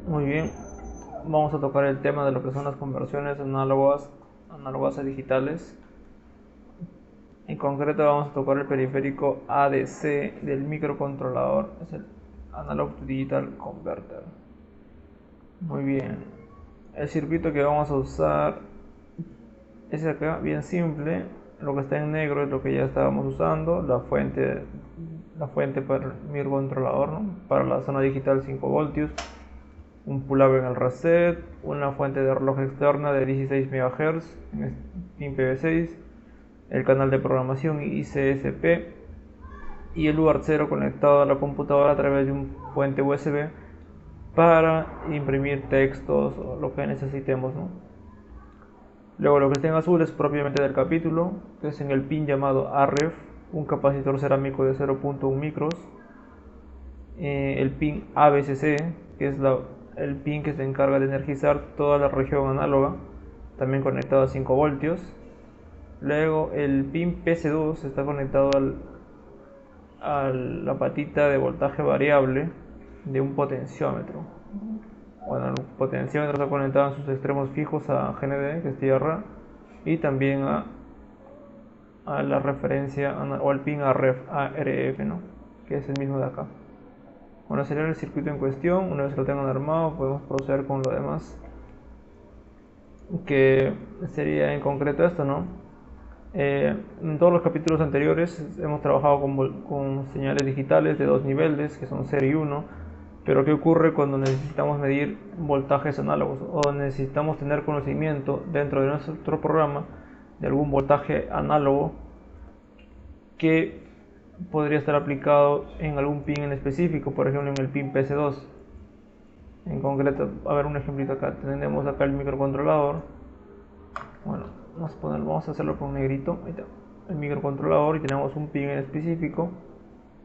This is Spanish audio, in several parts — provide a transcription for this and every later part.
Muy bien, vamos a tocar el tema de lo que son las conversiones análogas a digitales. En concreto vamos a tocar el periférico ADC del microcontrolador, es el Analog to Digital Converter. Muy bien, el circuito que vamos a usar es acá, bien simple. Lo que está en negro es lo que ya estábamos usando, la fuente para el microcontrolador, ¿no? Para la zona digital 5 voltios, un pull-up en el reset, una fuente de reloj externa de 16 MHz en pin PV6, el canal de programación ICSP y el UART 0 conectado a la computadora a través de un fuente USB para imprimir textos o lo que necesitemos, ¿no? Luego lo que está en azul es propiamente del capítulo, que es en el pin llamado AREF, un capacitor cerámico de 0.1 micros, el pin ABCC, que es el pin que se encarga de energizar toda la región análoga, también conectado a 5 voltios. Luego el pin PC2 está conectado a la patita de voltaje variable de un potenciómetro. Bueno, el potenciómetro está conectado en sus extremos fijos a GND, que es tierra, y también a la referencia o al pin ARF, ¿no? Que es el mismo de acá. Bueno, sería el circuito en cuestión. Una vez que lo tengan armado, podemos proceder con lo demás, que sería en concreto esto, ¿no? En todos los capítulos anteriores hemos trabajado con señales digitales de dos niveles, que son 0 y 1, pero ¿qué ocurre cuando necesitamos medir voltajes análogos o necesitamos tener conocimiento dentro de nuestro programa de algún voltaje análogo que podría estar aplicado en algún pin en específico, por ejemplo en el pin PC2? En concreto, a ver un ejemplito acá, tenemos acá el microcontrolador. Bueno, vamos a hacerlo con negrito. Ahí está. El microcontrolador, y tenemos un pin en específico,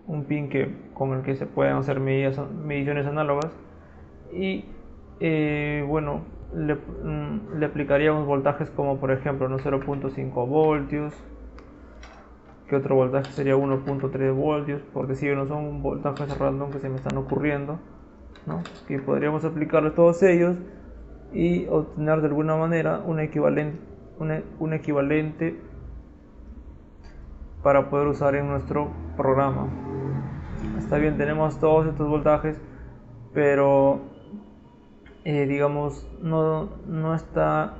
un pin con el que se pueden hacer mediciones análogas, y bueno, le aplicaríamos voltajes como por ejemplo 0.5 voltios, que otro voltaje sería 1.3 voltios, por decir, no son voltajes random que se me están ocurriendo, ¿no? Que podríamos aplicarle todos ellos y obtener de alguna manera un equivalente para poder usar en nuestro programa. Está bien, tenemos todos estos voltajes, pero digamos no está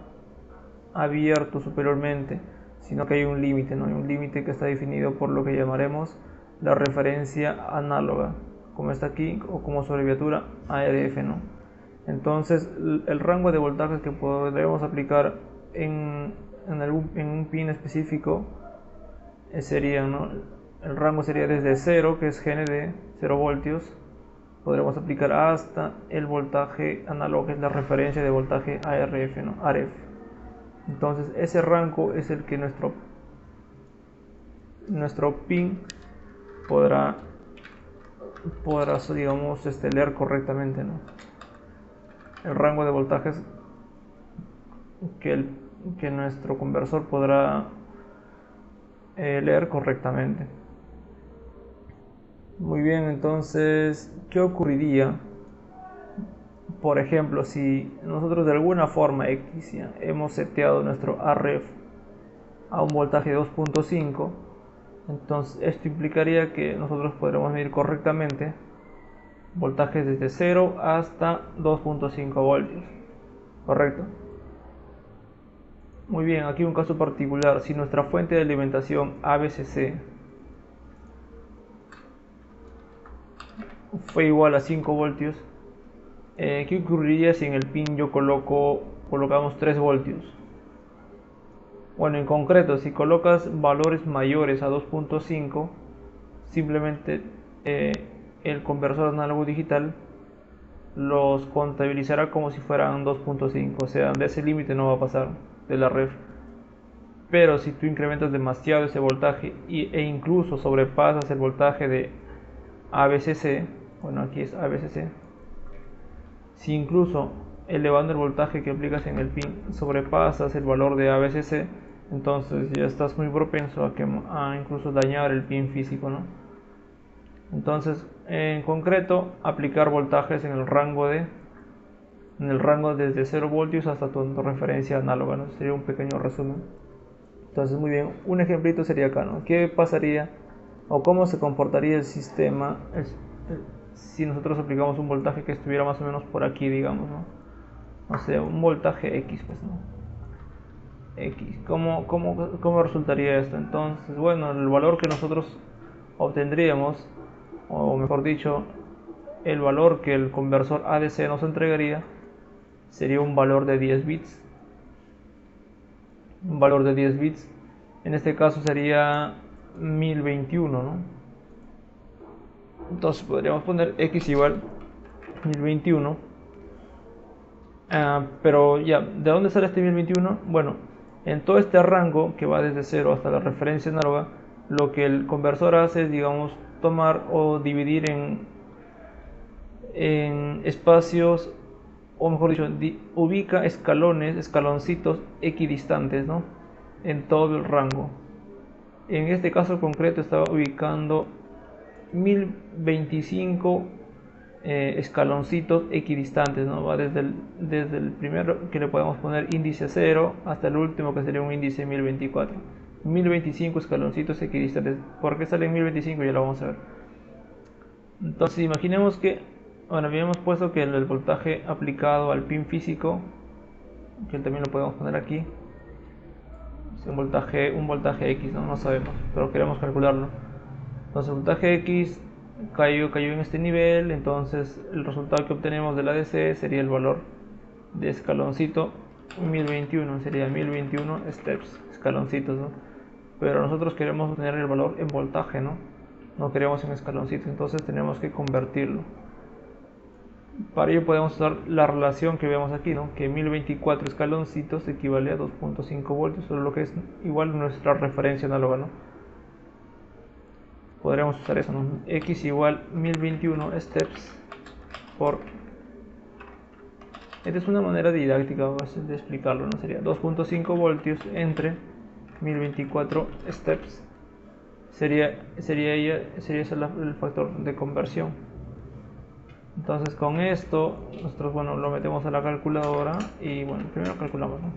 abierto superiormente, sino que hay un límite, ¿no? Hay un límite que está definido por lo que llamaremos la referencia análoga, como está aquí, o como su abreviatura ARF, ¿no? Entonces el rango de voltajes que podremos aplicar en un pin específico sería, ¿no? El rango sería desde 0, que es GND, 0 voltios, podremos aplicar hasta el voltaje análogo, que es la referencia de voltaje ARF, ¿no? AREF. Entonces ese rango es el que nuestro pin podrá digamos, leer correctamente, ¿no? El rango de voltajes que nuestro conversor podrá leer correctamente. Muy bien, entonces, ¿qué ocurriría? Por ejemplo, si nosotros de alguna forma X ya, hemos seteado nuestro AREF a un voltaje de 2.5, entonces esto implicaría que nosotros podremos medir correctamente voltajes desde 0 hasta 2.5 voltios, ¿correcto? Muy bien, aquí un caso particular. Si nuestra fuente de alimentación ABCC fue igual a 5 voltios, ¿qué ocurriría si en el pin yo colocamos 3 voltios? Bueno, en concreto, si colocas valores mayores a 2.5, simplemente el conversor análogo digital los contabilizará como si fueran 2.5, o sea, de ese límite no va a pasar de la ref. Pero si tú incrementas demasiado ese voltaje e incluso sobrepasas el voltaje de ABCC, bueno, aquí es ABCC, si incluso elevando el voltaje que aplicas en el pin sobrepasas el valor de ABCC, entonces ya estás muy propenso a incluso dañar el pin físico, ¿no? Entonces, en concreto, aplicar voltajes en el rango de en el rango desde 0 voltios hasta tu referencia análoga, ¿no? Sería un pequeño resumen. Entonces, muy bien, un ejemplito sería acá, ¿no? ¿Qué pasaría o cómo se comportaría el sistema si nosotros aplicamos un voltaje que estuviera más o menos por aquí, digamos, ¿no? O sea, un voltaje X, pues, ¿no? X. ¿Cómo resultaría esto? Entonces, bueno, el valor que nosotros obtendríamos, o mejor dicho, el valor que el conversor ADC nos entregaría sería un valor de 10 bits. Un valor de 10 bits. En este caso sería 1021, ¿no? Entonces podríamos poner X igual 1021. Pero ya, ¿de dónde sale este 1021? Bueno, en todo este rango que va desde 0 hasta la referencia análoga, lo que el conversor hace es, digamos, tomar o dividir en espacios, o mejor dicho, ubica escaloncitos equidistantes, ¿no? En todo el rango. En este caso concreto estaba ubicando 1025 escaloncitos equidistantes, ¿no? Va desde el primero que le podemos poner índice 0 hasta el último que sería un índice 1024. 1025 escaloncitos equidistantes. ¿Por qué salen 1025? Ya lo vamos a ver. Entonces imaginemos que, bueno, habíamos puesto que el voltaje aplicado al pin físico, que también lo podemos poner aquí, es un voltaje X, ¿no? No sabemos, pero queremos calcularlo. Entonces el voltaje X cayó en este nivel, entonces el resultado que obtenemos del ADC sería el valor de escaloncito 1021, sería 1021 steps, escaloncitos, ¿no? Pero nosotros queremos obtener el valor en voltaje, ¿no? No queremos en escaloncitos, entonces tenemos que convertirlo. Para ello podemos usar la relación que vemos aquí, ¿no? Que 1024 escaloncitos equivale a 2.5 voltios, sobre lo que es igual nuestra referencia análoga, ¿no? Podríamos usar eso, ¿no? X igual 1021 steps por... Esta es una manera didáctica de explicarlo, ¿no? Sería 2.5 voltios entre 1024 steps. Sería ese el factor de conversión. Entonces con esto nosotros, bueno, lo metemos a la calculadora y, bueno, primero calculamos, ¿no?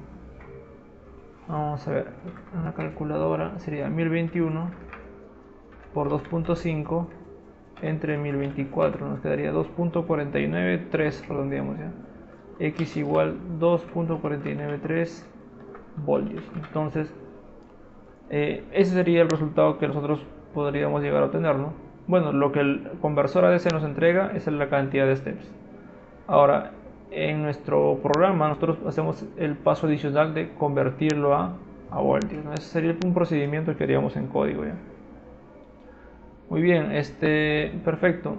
Vamos a ver, en la calculadora sería 1021 por 2.5 entre 1024, nos quedaría 2.493, redondeamos ya. X igual 2.493 voltios. Entonces ese sería el resultado que nosotros podríamos llegar a obtener, ¿no? Bueno, lo que el conversor ADC nos entrega es la cantidad de steps. Ahora, en nuestro programa nosotros hacemos el paso adicional de convertirlo a voltios, ¿no? Ese sería un procedimiento que haríamos en código ya. Muy bien, perfecto.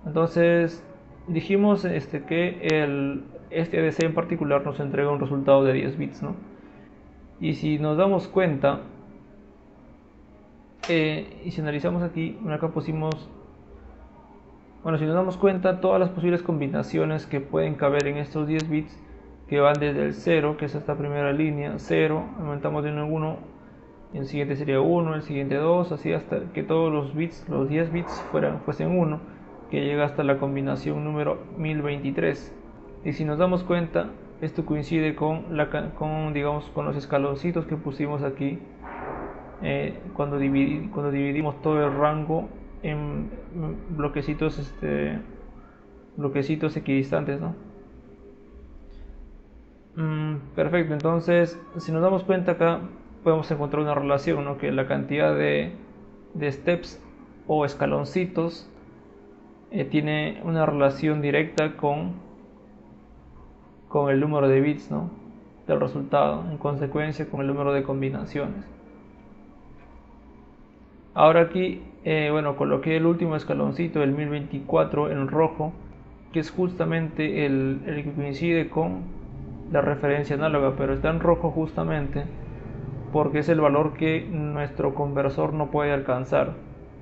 Entonces dijimos que este ADC en particular nos entrega un resultado de 10 bits, ¿no? Y si nos damos cuenta, y si analizamos aquí, acá pusimos, bueno, si nos damos cuenta, todas las posibles combinaciones que pueden caber en estos 10 bits, que van desde el 0, que es esta primera línea, 0, aumentamos de 1 en 1, el siguiente sería 1, el siguiente 2, así hasta que todos los bits, los 10 bits fuesen 1, que llega hasta la combinación número 1023. Y si nos damos cuenta, esto coincide digamos, con los escaloncitos que pusimos aquí, cuando dividimos todo el rango en bloquecitos equidistantes, ¿no? Perfecto, entonces si nos damos cuenta acá podemos encontrar una relación, ¿no? Que la cantidad de steps o escaloncitos tiene una relación directa con el número de bits, ¿no? Del resultado, en consecuencia con el número de combinaciones. Ahora aquí, bueno, coloqué el último escaloncito, el 1024 en rojo, que es justamente el que coincide con la referencia análoga, pero está en rojo justamente porque es el valor que nuestro conversor no puede alcanzar.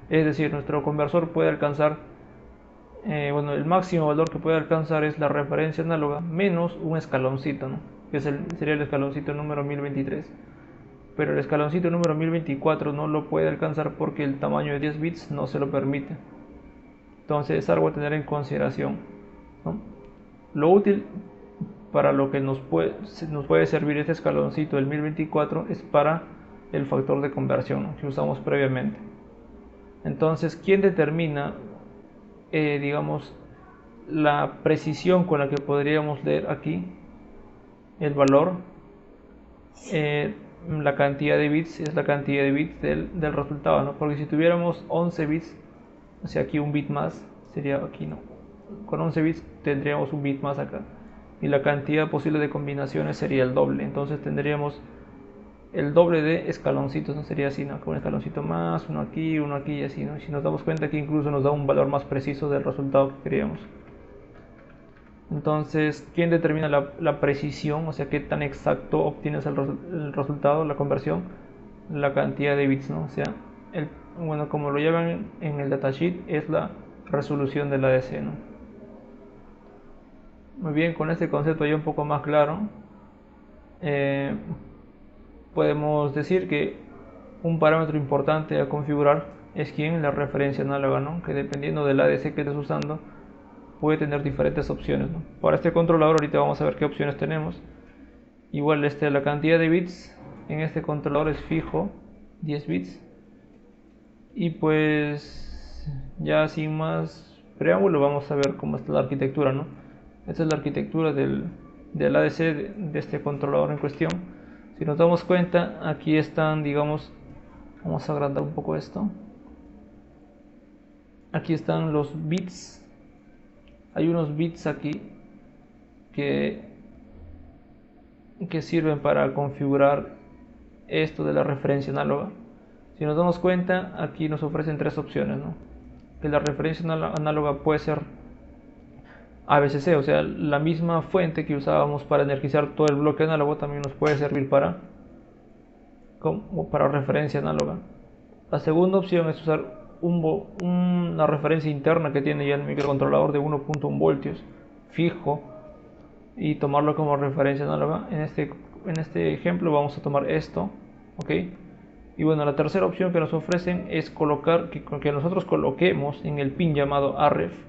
Es decir, nuestro conversor puede alcanzar, bueno, el máximo valor que puede alcanzar es la referencia análoga menos un escaloncito, ¿no? Que sería el escaloncito número 1023. Pero el escaloncito número 1024 no lo puede alcanzar porque el tamaño de 10 bits no se lo permite. Entonces es algo a tener en consideración, ¿no? Lo útil para lo que nos puede servir este escaloncito del 1024 es para el factor de conversión, ¿no?, que usamos previamente. Entonces, ¿quién determina, digamos, la precisión con la que podríamos leer aquí el valor? La cantidad de bits es la cantidad de bits del resultado, ¿no? Porque si tuviéramos 11 bits, o sea, aquí un bit más, sería aquí, ¿no? Con 11 bits tendríamos un bit más acá. Y la cantidad posible de combinaciones sería el doble. Entonces tendríamos el doble de escaloncitos, ¿no? Sería así, ¿no? Con un escaloncito más, uno aquí y así, ¿no? Y si nos damos cuenta que incluso nos da un valor más preciso del resultado que queríamos. Entonces, ¿quién determina la precisión? O sea, qué tan exacto obtienes el resultado, la conversión, la cantidad de bits, ¿no? O sea, bueno, como lo llevan en el datasheet, es la resolución del ADC, ¿no? Muy bien, con este concepto ya un poco más claro, podemos decir que un parámetro importante a configurar es la referencia análoga, ¿no? Que dependiendo del ADC que estés usando, puede tener diferentes opciones, ¿no? Para este controlador ahorita vamos a ver qué opciones tenemos. Igual la cantidad de bits en este controlador es fijo, 10 bits. Y pues ya sin más preámbulo vamos a ver cómo está la arquitectura, ¿no? Esta es la arquitectura del ADC de este controlador en cuestión. Si nos damos cuenta, aquí están, digamos, vamos a agrandar un poco esto. Aquí están los bits. Hay unos bits aquí que sirven para configurar esto de la referencia análoga. Si nos damos cuenta, aquí nos ofrecen tres opciones, ¿no? Que la referencia análoga puede ser ABCC, o sea, la misma fuente que usábamos para energizar todo el bloque análogo también nos puede servir para referencia análoga. La segunda opción es usar una referencia interna que tiene ya el microcontrolador de 1.1 voltios fijo y tomarlo como referencia análoga. En este ejemplo vamos a tomar esto, ¿ok? Y bueno, la tercera opción que nos ofrecen es que nosotros coloquemos en el pin llamado RF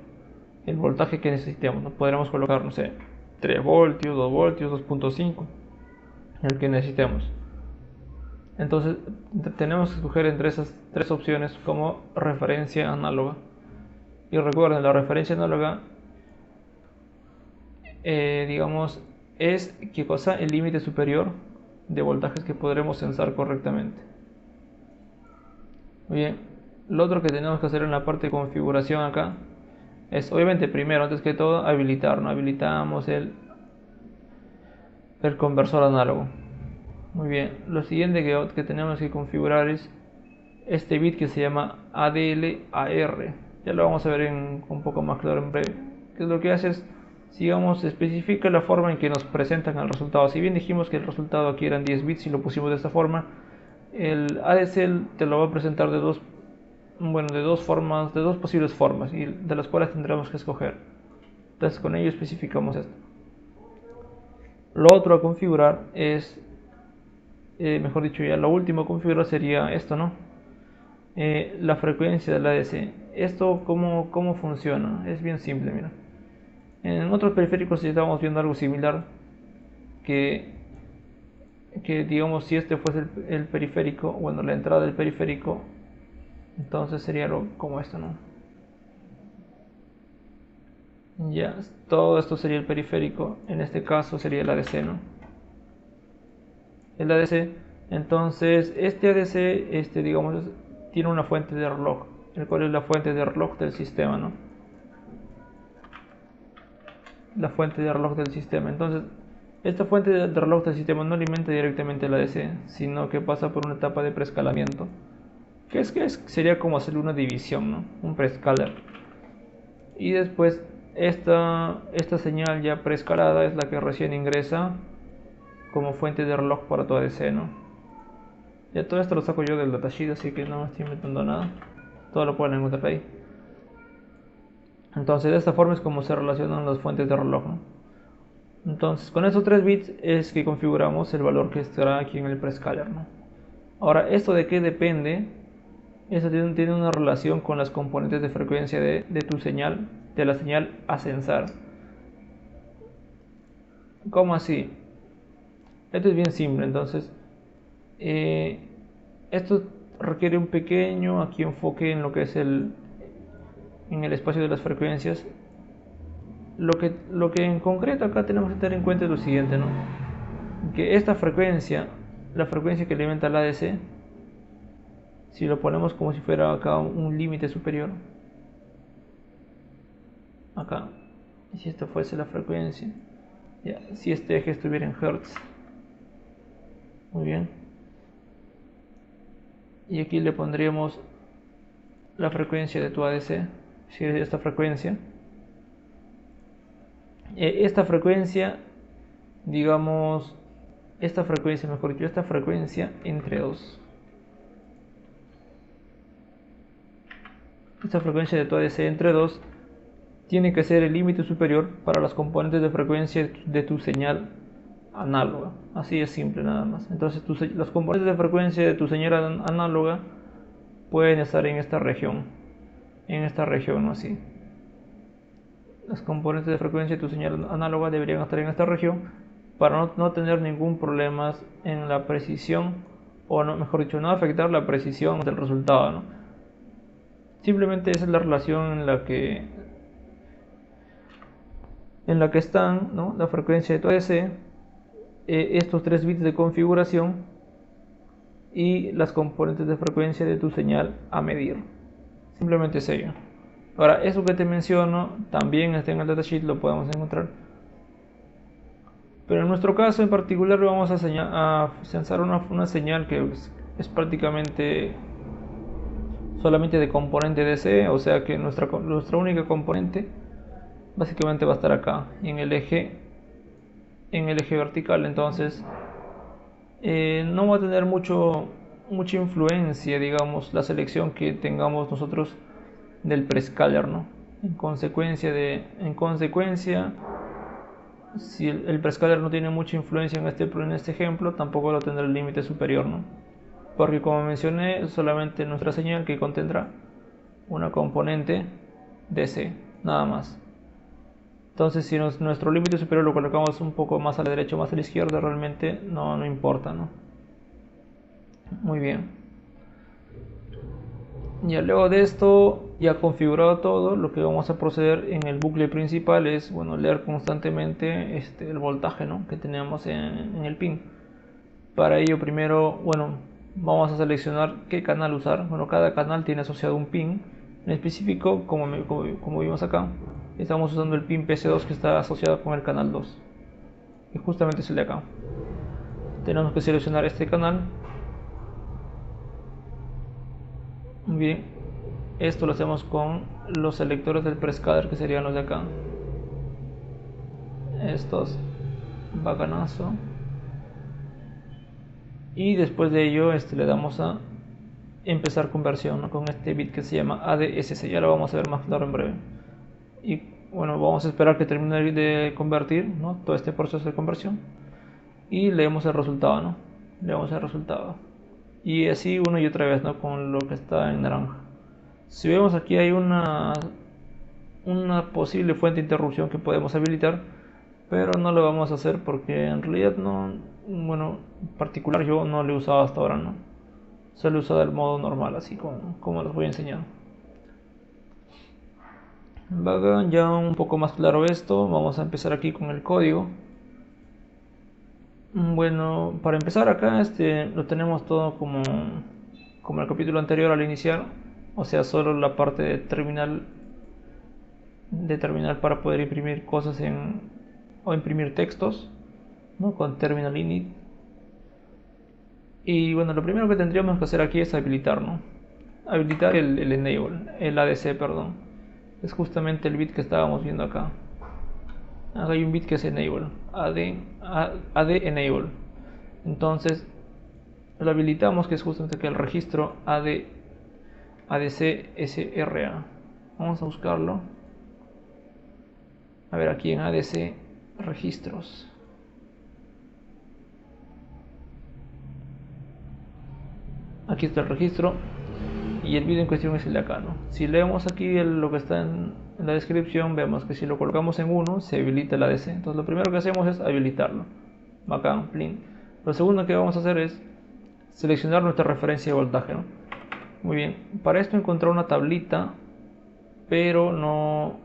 el voltaje que necesitemos, ¿no? Podremos colocar, no sé, 3 voltios, 2 voltios, 2.5, el que necesitemos. Entonces tenemos que escoger entre esas tres opciones como referencia análoga. Y recuerden, la referencia análoga, digamos, es ¿qué cosa? El límite superior de voltajes que podremos censar correctamente. Muy bien, lo otro que tenemos que hacer en la parte de configuración acá es, obviamente, primero, antes que todo, habilitar, ¿no? Habilitamos el conversor análogo. Muy bien, lo siguiente que tenemos que configurar es este bit que se llama ADL-AR. Ya lo vamos a ver un poco más claro en breve. Que lo que hace es, digamos, especifica la forma en que nos presentan el resultado. Si bien dijimos que el resultado aquí eran 10 bits y lo pusimos de esta forma, el ADC te lo va a presentar de dos formas, de dos posibles formas, y de las cuales tendremos que escoger. Entonces con ello especificamos esto. Lo otro a configurar es, mejor dicho, ya lo último a configurar sería esto, ¿no? La frecuencia del ADC. Esto cómo funciona, es bien simple, mira. En otros periféricos ya estábamos viendo algo similar, que digamos, si este fuese el periférico, bueno, la entrada del periférico, entonces sería algo como esto, ¿no? Ya, todo esto sería el periférico, en este caso sería el ADC, ¿no? El ADC, entonces este ADC, digamos, tiene una fuente de reloj, el cual es la fuente de reloj del sistema, ¿no? La fuente de reloj del sistema. Entonces, esta fuente de reloj del sistema no alimenta directamente el ADC, sino que pasa por una etapa de preescalamiento, que sería como hacer una división, ¿no? Un preescaler. Y después esta señal ya preescalada es la que recién ingresa como fuente de reloj para tu ADC, ¿no? Ya todo esto lo saco yo del datasheet, así que no me estoy inventando nada. Todo lo pueden encontrar ahí. Entonces de esta forma es como se relacionan las fuentes de reloj, ¿no? Entonces con esos 3 bits es que configuramos el valor que estará aquí en el preescaler, ¿no? Ahora, ¿esto de qué depende? Eso tiene una relación con las componentes de frecuencia de tu señal, de la señal a censar. ¿Cómo así? Esto es bien simple, entonces esto requiere un pequeño aquí enfoque en lo que es en el espacio de las frecuencias. Lo que en concreto acá tenemos que tener en cuenta es lo siguiente, ¿no? Que esta frecuencia, la frecuencia que alimenta el ADC, si lo ponemos como si fuera acá un límite superior, acá, y si esta fuese la frecuencia, ya, si este eje estuviera en Hertz, muy bien, y aquí le pondríamos la frecuencia de tu ADC, si es esta frecuencia, esta frecuencia, digamos, esta frecuencia, mejor dicho, esta frecuencia entre 2. Esta frecuencia de tu ADC entre 2 tiene que ser el límite superior para las componentes de frecuencia de tu señal análoga. Así es simple nada más. Entonces las componentes de frecuencia de tu señal análoga pueden estar en esta región. En esta región, ¿no? Así. Las componentes de frecuencia de tu señal análoga deberían estar en esta región para no tener ningún problema en la precisión, o no, mejor dicho, no afectar la precisión del resultado, ¿no? Simplemente esa es la relación en la que están, ¿no? La frecuencia de tu ADC, estos 3 bits de configuración y las componentes de frecuencia de tu señal a medir. Simplemente es ello. Ahora, eso que te menciono también está en el datasheet, lo podemos encontrar. Pero en nuestro caso en particular vamos a censar una señal que es prácticamente solamente de componente DC, o sea que nuestra única componente básicamente va a estar acá en el eje vertical. Entonces no va a tener mucha influencia, digamos, la selección que tengamos nosotros del prescaler, ¿no? En consecuencia, si el prescaler no tiene mucha influencia en este ejemplo, tampoco lo tendrá el límite superior, ¿no? Porque como mencioné, solamente nuestra señal que contendrá una componente DC, nada más. Entonces, si nuestro límite superior lo colocamos un poco más a la derecha o más a la izquierda, realmente no importa, ¿no? Muy bien. Ya luego de esto, ya configurado todo, lo que vamos a proceder en el bucle principal es, bueno, leer constantemente el voltaje, ¿no?, que tenemos en el pin. Para ello, primero, bueno, vamos a seleccionar qué canal usar. Bueno, cada canal tiene asociado un pin en específico, como vimos acá. Estamos usando el pin PC2 que está asociado con el canal 2, y justamente es el de acá. Tenemos que seleccionar este canal. Bien, esto lo hacemos con los selectores del prescaler, que serían los de acá. Estos, bacanazo. Y después de ello le damos a empezar conversión, ¿no?, con este bit que se llama ADSC. Ya lo vamos a ver más claro en breve. Y bueno, vamos a esperar que termine de convertir, ¿no?, todo este proceso de conversión, y leemos el resultado, ¿no? Leemos el resultado. Y así una y otra vez, ¿no?, con lo que está en naranja. Si vemos aquí hay una posible fuente de interrupción que podemos habilitar, pero no lo vamos a hacer porque en realidad no, bueno, en particular yo no lo he usado hasta ahora, ¿no? Solo he usado el modo normal, así como les voy a enseñar. Ya un poco más claro esto, vamos a empezar aquí con el código. Bueno, para empezar acá lo tenemos todo como el capítulo anterior al iniciar, o sea, solo la parte de terminal para poder imprimir cosas o imprimir textos, ¿no?, con terminal init. Y bueno, lo primero que tendríamos que hacer aquí es habilitar, ¿no? Habilitar el enable, el ADC, perdón. Es justamente el bit que estábamos viendo acá. Acá hay un bit que es enable, AD enable. Entonces lo habilitamos, que es justamente que el registro ADC SRA. Vamos a buscarlo. A ver, aquí en ADC registros. Aquí está el registro. y el bit en cuestión es el de acá, ¿no? Si leemos aquí lo que está en la descripción, vemos que si lo colocamos en 1 se habilita el ADC. Entonces lo primero que hacemos es habilitarlo. Bacán, plin. Lo segundo que vamos a hacer es seleccionar nuestra referencia de voltaje, ¿no? Muy bien, para esto encontrar una tablita, pero no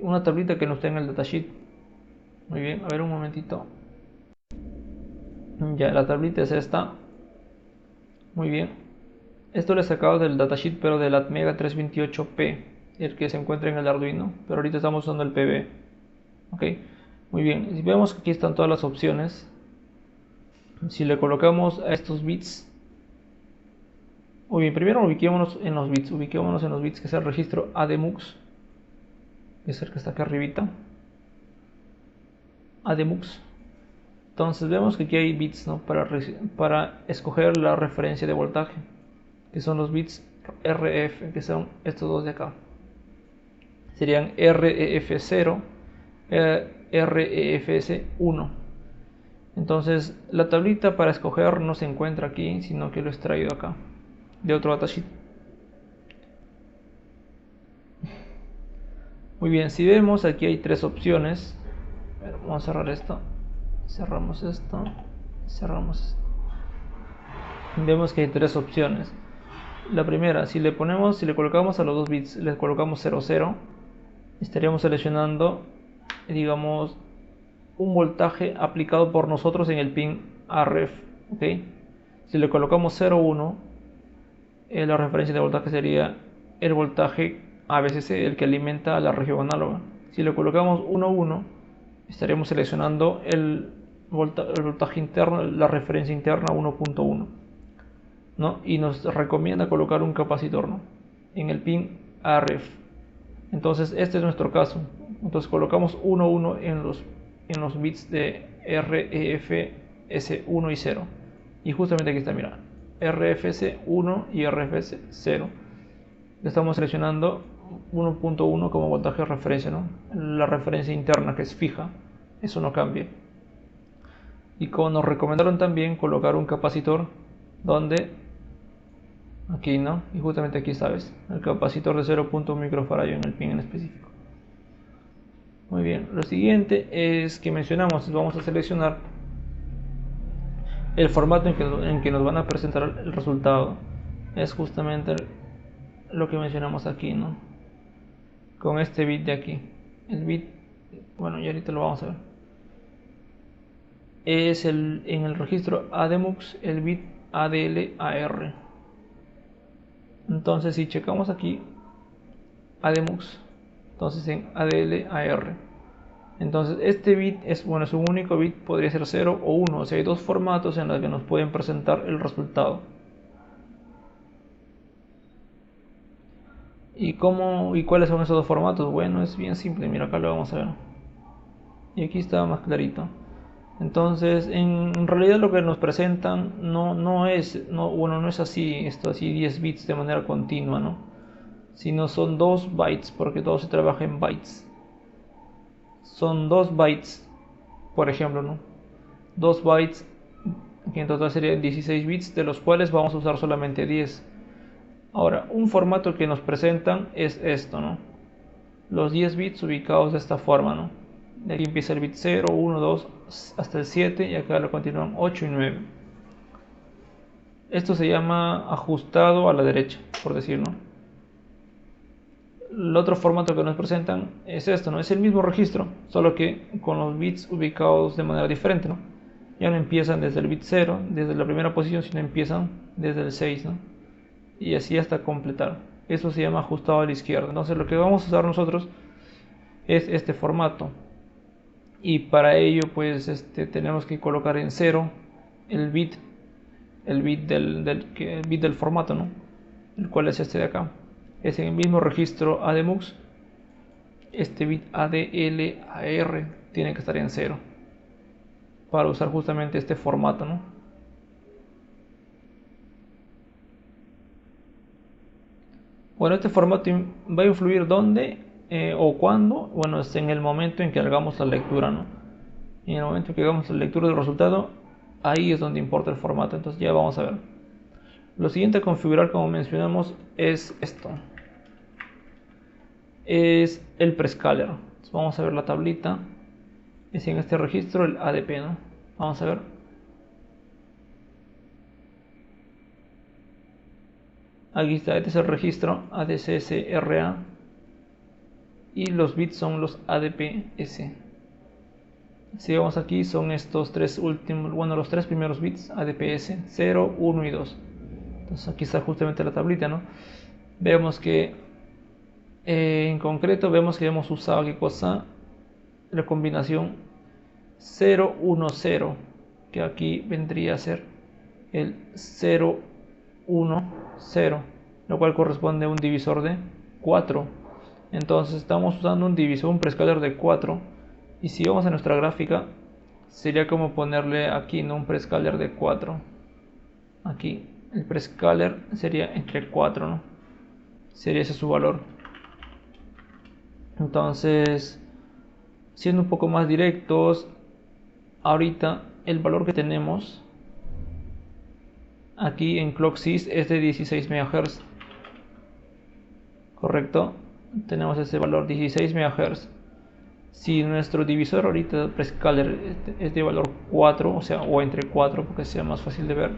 una tablita que no esté en el datasheet. Muy bien, a ver un momentito. Ya, la tablita es esta. Muy bien. Esto lo he sacado del datasheet, pero del Atmega 328P, el que se encuentra en el Arduino, pero ahorita estamos usando el PB. Ok, muy bien. Si vemos que aquí están todas las opciones, si le colocamos a estos bits, muy bien, primero ubiquémonos en los bits, que es el registro ADMUX, que es el que está acá arribita, ADMUX. Entonces vemos que aquí hay bits, ¿no? para escoger la referencia de voltaje, que son los bits RF, que son estos dos de acá. Serían REF0, REFS1. Entonces la tablita para escoger no se encuentra aquí, sino que lo he extraído acá de otro datasheet. Muy bien, si vemos aquí hay tres opciones. Vamos a cerrar esto, cerramos esto, cerramos esto. Vemos que hay tres opciones. La primera, si le colocamos a los dos bits, les colocamos 00, estaríamos seleccionando, digamos, un voltaje aplicado por nosotros en el pin AREF, ¿ok? Si le colocamos 01, la referencia de voltaje sería el voltaje ABCC, el que alimenta a la región análoga. Si le colocamos 11, estaremos seleccionando el voltaje interno, la referencia interna 1.1, ¿no? Y nos recomienda colocar un capacitor, ¿no? En el pin AREF. Entonces este es nuestro caso. Entonces colocamos 11 en los bits de REFS1 y 0. Y justamente aquí está, mira, RFS1 y RFS0. Estamos seleccionando 1.1 como voltaje de referencia, ¿no? La referencia interna, que es fija, eso no cambia. Y como nos recomendaron también colocar un capacitor donde aquí, ¿no? Y justamente aquí, ¿sabes? El capacitor de 0.1 microfaradio en el pin en específico. Muy bien, lo siguiente es que mencionamos, vamos a seleccionar el formato en que nos van a presentar el resultado. Es justamente lo que mencionamos aquí, ¿no? Con este bit de aquí. El bit, bueno, ya ahorita lo vamos a ver. Es en el registro ADMUX el bit ADL-AR. Entonces si checamos aquí ADMUX, entonces en ADL-AR, entonces este bit es, bueno, es un único bit, podría ser 0 o 1, o sea, hay dos formatos en los que nos pueden presentar el resultado. ¿Y cuáles son esos dos formatos? Bueno, es bien simple, mira, acá lo vamos a ver. Y aquí está más clarito. Entonces, en realidad lo que nos presentan no es así, esto así 10 bits de manera continua, ¿no? Sino son 2 bytes, porque todo se trabaja en bytes. Son 2 bytes, por ejemplo, ¿no? 2 bytes, que en total serían 16 bits, de los cuales vamos a usar solamente 10. Ahora, un formato que nos presentan es esto, ¿no? Los 10 bits ubicados de esta forma, ¿no? De aquí empieza el bit 0, 1, 2, hasta el 7 y acá lo continúan 8 y 9. Esto se llama ajustado a la derecha, por decirlo. El otro formato que nos presentan es esto, ¿no? Es el mismo registro, solo que con los bits ubicados de manera diferente, ¿no? Ya no empiezan desde el bit 0, desde la primera posición, sino empiezan desde el 6, ¿no? Y así hasta completar. Eso se llama ajustado a la izquierda. Entonces lo que vamos a usar nosotros es este formato. Y para ello pues tenemos que colocar en 0 el bit del formato, ¿no? El cual es este de acá. Es en el mismo registro ADMUX. Este bit ADL-AR tiene que estar en 0 para usar justamente este formato, ¿no? Bueno, este formato va a influir dónde o cuándo. Bueno, es en el momento en que hagamos la lectura, ¿no? Y en el momento en que hagamos la lectura del resultado, ahí es donde importa el formato. Entonces ya vamos a ver. Lo siguiente a configurar, como mencionamos, es esto. Es el prescaler. Vamos a ver la tablita. Es en este registro el ADP, ¿no? Vamos a ver. Aquí está, este es el registro ADCSRA y los bits son los ADPS. Si vemos aquí, son estos tres últimos, bueno, los tres primeros bits ADPS 0, 1 y 2. Entonces aquí está justamente la tablita, ¿no? Vemos que en concreto vemos que hemos usado qué cosa, la combinación 0, 1, 0, que aquí vendría a ser el 0, 1, 0, lo cual corresponde a un divisor de 4. Entonces estamos usando un divisor, un prescaler de 4. Y si vamos a nuestra gráfica, sería como ponerle aquí, ¿no?, un prescaler de 4. Aquí el prescaler sería entre 4, ¿no? Sería ese su valor. Entonces, siendo un poco más directos, ahorita el valor que tenemos aquí en ClockSys es de 16 MHz. ¿Correcto? Tenemos ese valor 16 MHz. Si nuestro divisor ahorita prescaler es de valor 4, o sea, o entre 4, porque sea más fácil de ver,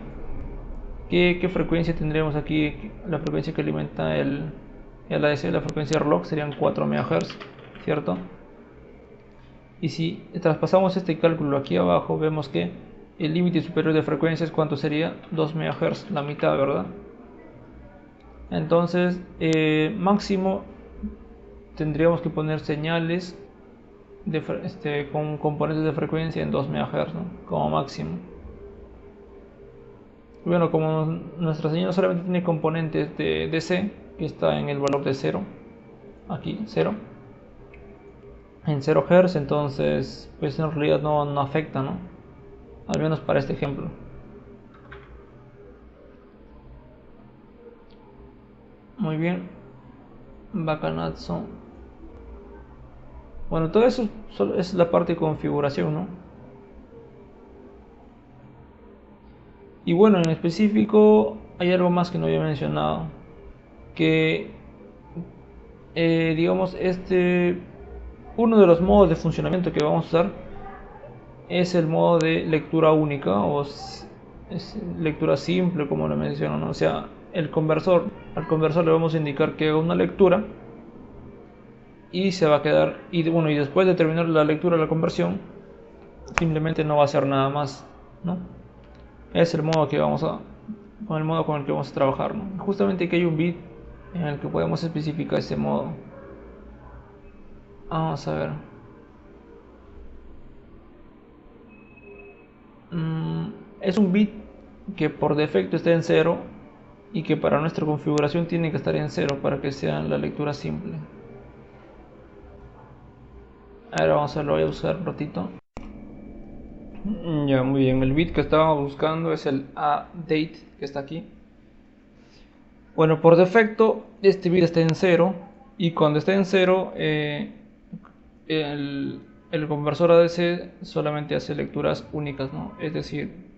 ¿qué frecuencia tendremos aquí? La frecuencia que alimenta el ADC, la frecuencia RLOC, serían 4 MHz, ¿cierto? Y si traspasamos este cálculo aquí abajo, vemos que el límite superior de frecuencias, ¿cuánto sería? 2 MHz, la mitad, ¿verdad? Entonces, máximo tendríamos que poner señales con componentes de frecuencia en 2 MHz, ¿no?, como máximo. Bueno, como nuestra señal solamente tiene componentes de DC, que está en el valor de 0, aquí 0, en 0 Hz, entonces pues en realidad no afecta, ¿no?, al menos para este ejemplo. Muy bien, bacanazo. Bueno, todo eso solo es la parte de configuración, ¿no? Y bueno, en específico hay algo más que no había mencionado, que digamos, uno de los modos de funcionamiento que vamos a usar es el modo de lectura única, o es lectura simple, como lo menciono, ¿no? O sea, al conversor le vamos a indicar que haga una lectura y se va a quedar, y bueno, y después de terminar la lectura de la conversión, simplemente no va a hacer nada más, ¿no? Es el modo con el modo con el que vamos a trabajar, ¿no? Justamente aquí hay un bit en el que podemos especificar ese modo. Vamos a ver. Es un bit que por defecto está en 0 y que para nuestra configuración tiene que estar en 0 para que sea la lectura simple. Ahora vamos a lo voy a usar un ratito. Ya, muy bien. El bit que estábamos buscando es el ADATE, que está aquí. Bueno, por defecto este bit está en 0, y cuando está en 0 el conversor ADC solamente hace lecturas únicas, ¿no? Es decir,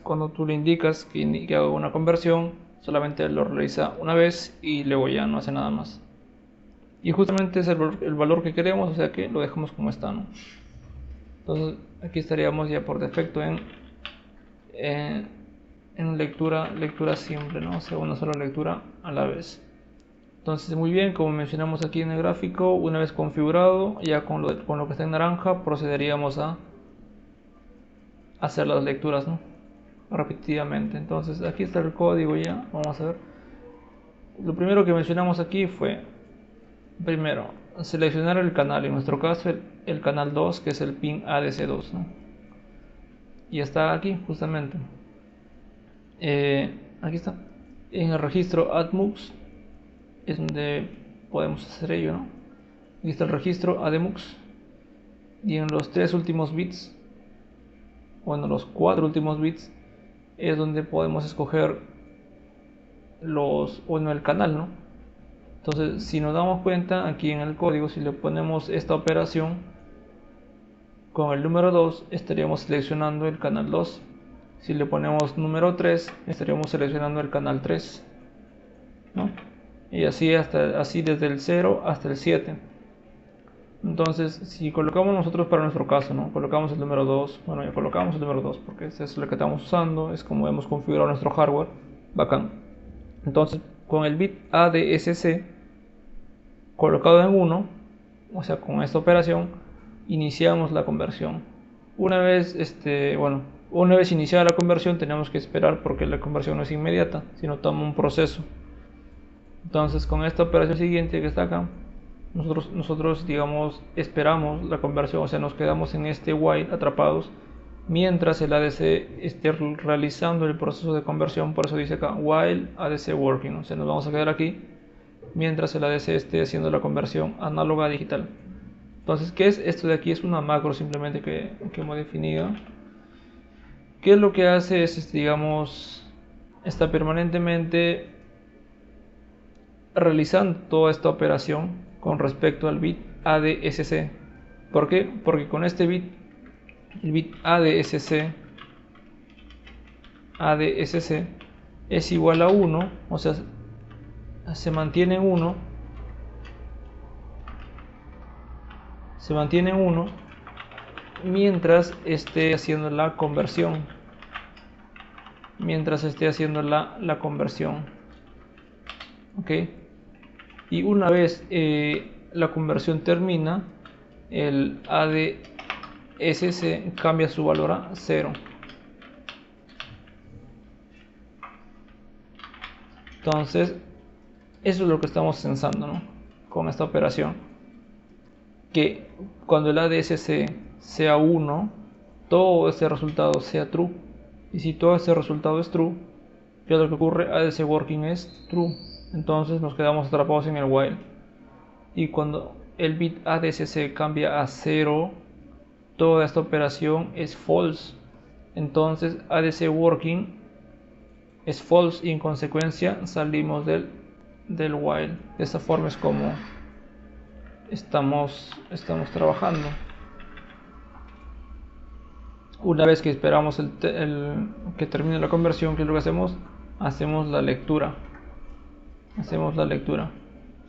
cuando tú le indicas que haga una conversión, solamente lo realiza una vez y luego ya no hace nada más. Y justamente es el valor que queremos, o sea que lo dejamos como está, ¿no? Entonces aquí estaríamos ya por defecto en lectura simple, ¿no? O sea, una sola lectura a la vez. Entonces, muy bien, como mencionamos aquí en el gráfico, una vez configurado, ya con lo que está en naranja, procederíamos a hacer las lecturas, ¿no?, repetitivamente. Entonces, aquí está el código ya, vamos a ver. Lo primero que mencionamos aquí fue, primero, seleccionar el canal, en nuestro caso el canal 2, que es el pin ADC2, ¿no? Y está aquí, justamente. Aquí está, en el registro ADMUX es donde podemos hacer ello, ¿no? Aquí está el registro ADMUX, y en los 3 últimos bits, bueno, los 4 últimos bits, es donde podemos escoger el canal, ¿no? Entonces, si nos damos cuenta, aquí en el código, si le ponemos esta operación con el número 2, estaríamos seleccionando el canal 2. Si le ponemos número 3, estaríamos seleccionando el canal 3, ¿no? Y así desde el 0 hasta el 7. Entonces, si colocamos nosotros para nuestro caso, ¿no? Colocamos el número 2, bueno, ya colocamos el número 2 porque este es lo que estamos usando, es como hemos configurado nuestro hardware, bacán. Entonces, con el bit ADSC colocado en 1, o sea, con esta operación, iniciamos la conversión. Una vez iniciada la conversión, tenemos que esperar porque la conversión no es inmediata, sino toma un proceso. Entonces, con esta operación siguiente que está acá, nosotros digamos, esperamos la conversión, o sea, nos quedamos en este while atrapados mientras el ADC esté realizando el proceso de conversión. Por eso dice acá while ADC working, o sea, nos vamos a quedar aquí mientras el ADC esté haciendo la conversión análoga a digital. Entonces, ¿qué es esto de aquí? Es una macro simplemente que hemos definido. ¿Qué es lo que hace? Digamos, está permanentemente realizando toda esta operación con respecto al bit ADSC. ¿Por qué? Porque con este bit, el bit ADSC es igual a 1, o sea, se mantiene en 1, mientras esté haciendo la conversión. ¿Ok? Y una vez la conversión termina, el ADSC cambia su valor a 0. Entonces, eso es lo que estamos pensando, ¿no? Con esta operación. Que cuando el ADSC sea 1, todo ese resultado sea true. Y si todo ese resultado es true, ya lo que ocurre, ADC working es true. Entonces nos quedamos atrapados en el while. Y cuando el bit ADSC cambia a 0, toda esta operación es false. Entonces ADC working es false y en consecuencia salimos del while. De esta forma es como estamos trabajando. Una vez que esperamos que termine la conversión, ¿qué es lo que hacemos? Hacemos la lectura.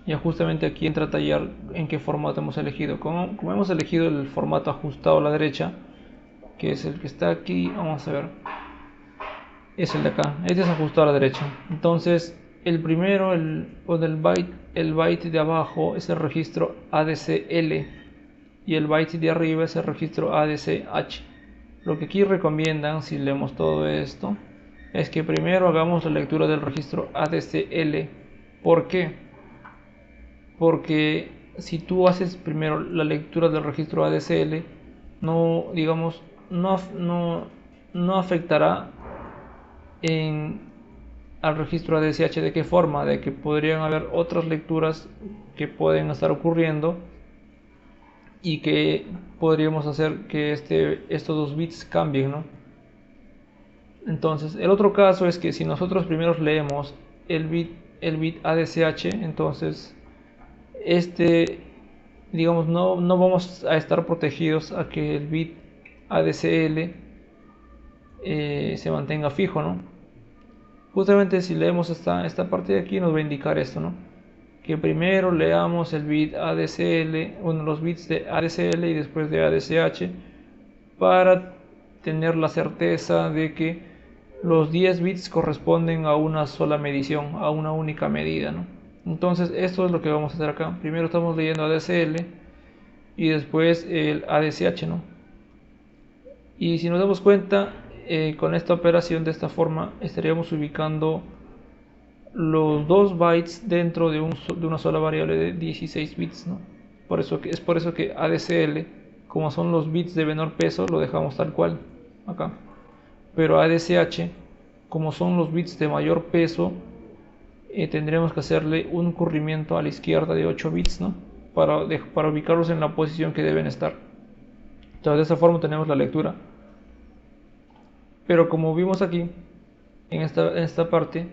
Ya justamente aquí entra a tallar en qué formato hemos elegido. Como hemos elegido el formato ajustado a la derecha, que es el que está aquí, vamos a ver, es el de acá. Este es ajustado a la derecha. Entonces, el primero, el byte de abajo es el registro ADCL y el byte de arriba es el registro ADCH. Lo que aquí recomiendan, si leemos todo esto, es que primero hagamos la lectura del registro ADCL. ¿Por qué? Porque si tú haces primero la lectura del registro ADCL, no afectará al registro ADSH. ¿De qué forma? De que podrían haber otras lecturas que pueden estar ocurriendo y que podríamos hacer que estos dos bits cambien, ¿no? Entonces, el otro caso es que si nosotros primero leemos el bit ADSH, entonces digamos, no vamos a estar protegidos a que el bit ADCL se mantenga fijo, ¿no? Justamente si leemos esta parte de aquí nos va a indicar esto, ¿no? Que primero leamos el bit ADCL, los bits de ADCL y después de ADSH, para tener la certeza de que los 10 bits corresponden a una sola medición, a una única medida, ¿no? Entonces esto es lo que vamos a hacer acá. Primero estamos leyendo ADCL y después el ADSH, ¿no? Y si nos damos cuenta, con esta operación de esta forma estaríamos ubicando los 2 bytes dentro de una sola variable de 16 bits, ¿no? Es por eso que ADCL, como son los bits de menor peso, lo dejamos tal cual acá. Pero ADSH, como son los bits de mayor peso, tendremos que hacerle un corrimiento a la izquierda de 8 bits, ¿no? Para ubicarlos en la posición que deben estar. Entonces, de esa forma tenemos la lectura. Pero como vimos aquí, en esta parte,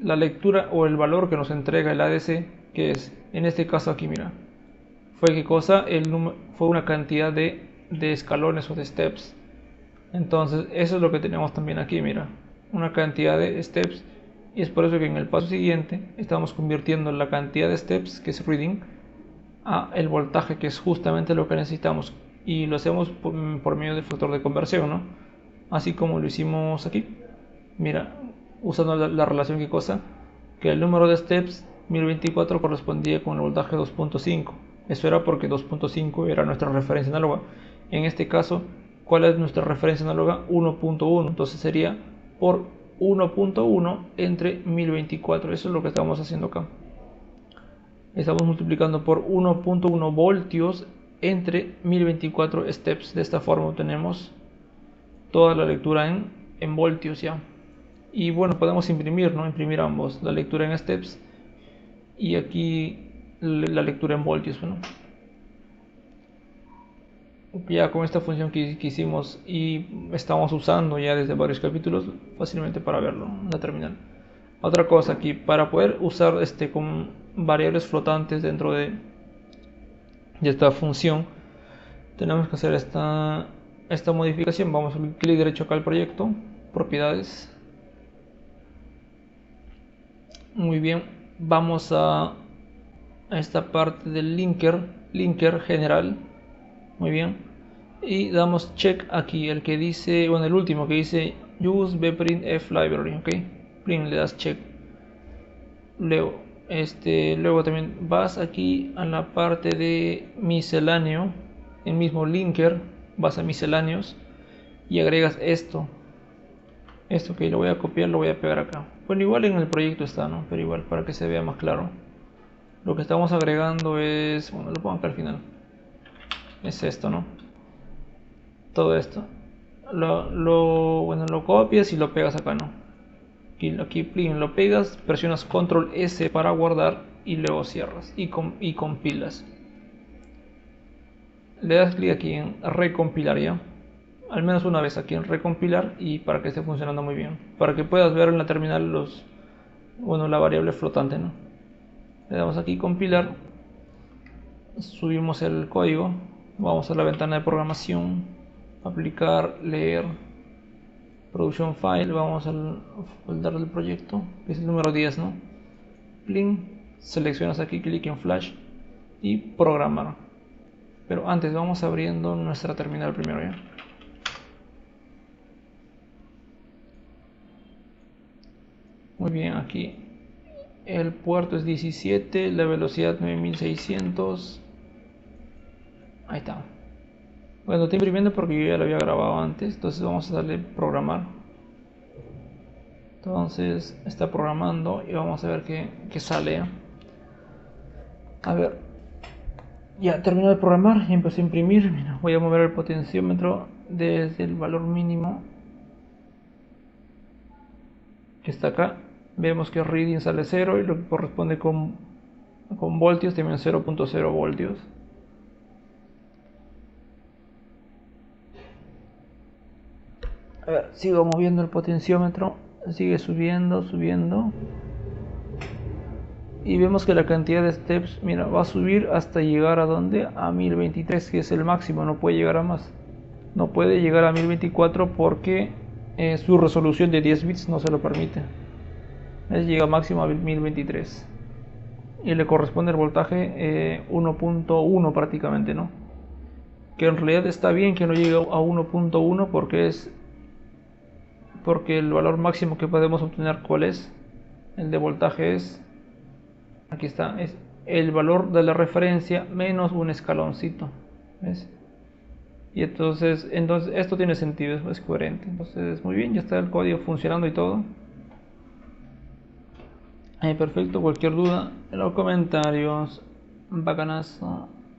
la lectura o el valor que nos entrega el ADC, que es, en este caso aquí, mira, fue qué cosa, fue una cantidad de escalones o de steps. Entonces eso es lo que tenemos también aquí, mira, una cantidad de steps, y es por eso que en el paso siguiente estamos convirtiendo la cantidad de steps, que es reading, a el voltaje, que es justamente lo que necesitamos, y lo hacemos por medio del factor de conversión, ¿no? Así como lo hicimos aquí, mira, usando la relación, ¿qué cosa? Que el número de steps 1024 correspondía con el voltaje 2.5. Eso era porque 2.5 era nuestra referencia análoga. En este caso, ¿cuál es nuestra referencia análoga? 1.1. Entonces sería por 1.1 entre 1024. Eso es lo que estamos haciendo acá. Estamos multiplicando por 1.1 voltios entre 1024 steps. De esta forma obtenemos toda la lectura en voltios ya. Y bueno, podemos imprimir, ¿no? Imprimir ambos, la lectura en steps y aquí la lectura en voltios, ¿no? Ya con esta función que hicimos y estamos usando ya desde varios capítulos, fácilmente para verlo en la terminal. Otra cosa aquí, para poder usar con variables flotantes dentro de esta función, tenemos que hacer esta modificación. Vamos a dar clic derecho acá al proyecto, propiedades. Muy bien, vamos a esta parte del linker general. Muy bien, y damos check aquí, el que dice, bueno, el último que dice use bprintf library, ok, print, le das check. Luego también vas aquí a la parte de misceláneo, el mismo linker, vas a misceláneos y agregas esto que lo voy a copiar, lo voy a pegar acá. Bueno, igual en el proyecto está, ¿no? Pero igual para que se vea más claro, lo que estamos agregando es, bueno, lo pongo acá al final, es esto, ¿no? Todo esto lo copias y lo pegas acá, ¿no? Aquí plin, lo pegas, presionas control S para guardar y luego cierras y compilas. Le das clic aquí en recompilar, ya al menos una vez aquí en recompilar, y para que esté funcionando muy bien, para que puedas ver en la terminal la variable flotante, ¿no? Le damos aquí compilar, subimos el código, vamos a la ventana de programación, aplicar, leer, production file, vamos al folder del proyecto, que es el número 10, ¿no? Plin, seleccionas aquí, clic en flash y programar. Pero antes vamos abriendo nuestra terminal primero, ¿ya? Muy bien, aquí el puerto es 17, la velocidad 9600. Ahí está. Bueno, estoy imprimiendo porque yo ya lo había grabado antes, entonces vamos a darle programar. Entonces está programando y vamos a ver qué sale. A ver, ya terminó de programar y empecé a imprimir. Mira, voy a mover el potenciómetro desde el valor mínimo que está acá. Vemos que reading sale 0 y lo que corresponde con voltios también 0.0 voltios. A ver, sigo moviendo el potenciómetro, sigue subiendo y vemos que la cantidad de steps, mira, va a subir hasta llegar a donde, a 1023, que es el máximo, no puede llegar a más, no puede llegar a 1024 porque su resolución de 10 bits no se lo permite. Llega máximo a 1023 y le corresponde el voltaje 1.1 prácticamente, ¿no? Que en realidad está bien que no llegue a 1.1 porque el valor máximo que podemos obtener, ¿cuál es? El de voltaje es, aquí está, es el valor de la referencia menos un escaloncito, ¿ves? Y entonces esto tiene sentido, es coherente. Entonces muy bien, ya está el código funcionando y todo. Perfecto, cualquier duda en los comentarios. Bacanazo.